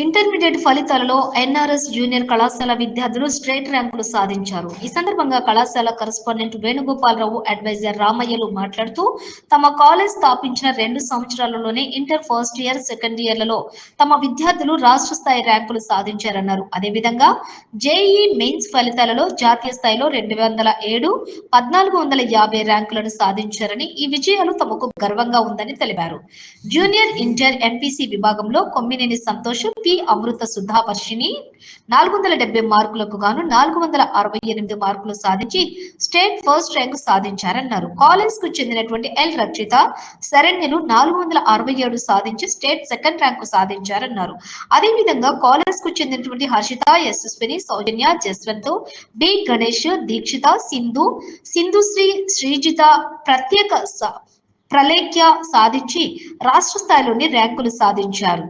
Intermediate ఫలితాలలో NRS junior కళాశాల విద్యార్థులు స్ట్రేట్ ర్యాంకులు సాధించారు. ఈ సందర్భంగా కళాశాల కరెస్పాండెంట్ వేణుగోపాలరావు, అడ్వైజర్ రామయ్యలు మాట్లాడుతూ తమ కాలేజ్ స్థాపించిన 2 సంవత్సరాలలోనే ఇంటర్ ఫస్ట్ ఇయర్, సెకండ్ ఇయర్లలో తమ విద్యార్థులు రాష్ట్ర స్థాయి ర్యాంకులు సాధించారన్నారు. అదేవిధంగా జేఈ మెయిన్స్ ఫలితాలలో జాతీయ స్థాయిలో 2007, 1450 ర్యాంకులను సాధించారని, ఈ విజయాలు తమకు గర్వంగా ఉందని తెలిపారు. జూనియర్ ఇంటర్ ఎంపీసీ విభాగంలో కొమ్మినేని సంతోష్, పి అమృత సుధావర్షిని 470 మార్కులకు గాను 468 మార్కులు సాధించి స్టేట్ ఫస్ట్ ర్యాంకు సాధించారన్నారు. కాలేజ్ కు చెందినటువంటి ఎల్ రక్షిత, శరణ్యలు 467 సాధించి స్టేట్ సెకండ్ ర్యాంకు సాధించారన్నారు. అదేవిధంగా కాలేజ్ కు చెందినటువంటి హర్షిత, యశస్విని, సౌజన్య, జస్వంత్, బి గణేష్, దీక్షిత, సింధుశ్రీ, శ్రీజిత ప్రత్యేక ప్రలేఖ్య సాధించి రాష్ట్ర స్థాయిలోని ర్యాంకులు సాధించారు.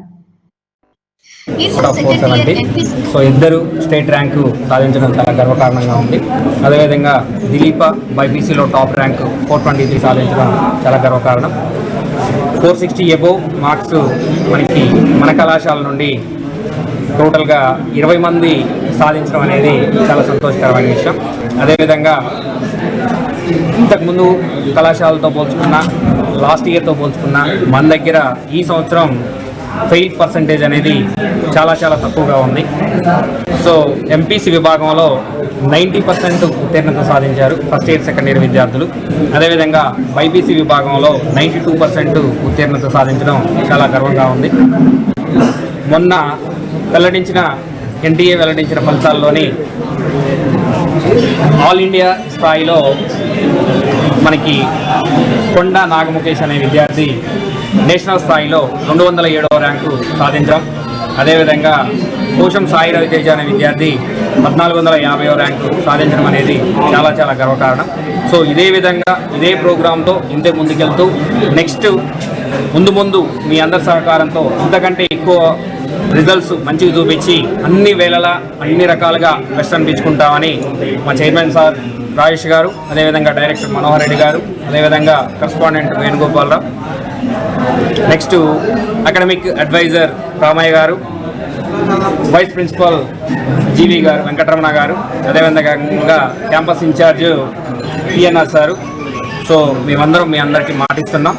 సో ఇద్దరు స్టేట్ ర్యాంకు సాధించడం చాలా గర్వకారణంగా ఉంది. అదేవిధంగా దిలీప బైపీసీలో టాప్ ర్యాంకు 423 సాధించడం చాలా గర్వకారణం. 460 అబోవ్ మార్క్స్ మన కళాశాల నుండి టోటల్గా 20 మంది సాధించడం అనేది చాలా సంతోషకరమైన విషయం. అదేవిధంగా ఇంతకుముందు కళాశాలతో పోల్చుకున్న, లాస్ట్ ఇయర్తో పోల్చుకున్న మన దగ్గర ఈ సంవత్సరం ఫెయిల్ పర్సంటేజ్ అనేది చాలా తక్కువగా ఉంది. సో ఎంపీసీ విభాగంలో 90% ఉత్తీర్ణత సాధించారు ఫస్ట్ ఇయర్, సెకండ్ ఇయర్ విద్యార్థులు. అదేవిధంగా బైపీసీ విభాగంలో 92% ఉత్తీర్ణత సాధించడం చాలా గర్వంగా ఉంది. మొన్న ఎన్టీఏ వెల్లడించిన ఫలితాల్లోని ఆల్ ఇండియా స్థాయిలో మనకి కొండ నాగముఖేష్ అనే విద్యార్థి నేషనల్ స్థాయిలో 207వ ర్యాంకు సాధించడం, అదేవిధంగా కోశం సాయి రవితేజ అనే విద్యార్థి 1450వ ర్యాంకు సాధించడం అనేది చాలా గర్వకారణం. సో ఇదే విధంగా ఇదే ప్రోగ్రాంతో ఇంతే ముందుకెళ్తూ నెక్స్ట్ ముందు మీ అందరి సహకారంతో ఇంతకంటే ఎక్కువ రిజల్ట్స్ మంచిగా చూపించి అన్ని వేళలా అన్ని రకాలుగా బెస్ట్ అనిపించుకుంటామని మా చైర్మన్ సార్ రాజేష్ గారు, అదేవిధంగా డైరెక్టర్ మనోహర్ రెడ్డి గారు, అదేవిధంగా correspondent Venugopalarao, next academic advisor Ramaiah గారు, వైస్ ప్రిన్సిపల్ జీవి గారు, వెంకటరమణ గారు, అదేవిధంగా campus incharge PNR sir. So మేమందరం మీ అందరికీ మాటిస్తున్నాం.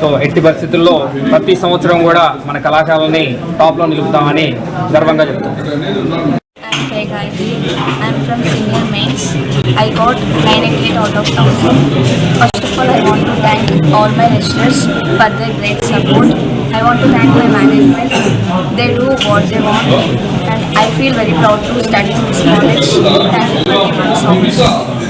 సో ఎట్టి పరిస్థితుల్లో ప్రతి సంవత్సరం కూడా మన కళాశాలని టాప్లో నిలుపుతామని గర్వంగా చెప్తున్నాం. I'm from Senior Mains. I got 988 out of 1000. First of all, I want to thank all my lecturers for their great support. I want to thank my management. They do what they want, and I feel very proud to study in this college. Thank you for giving me so much.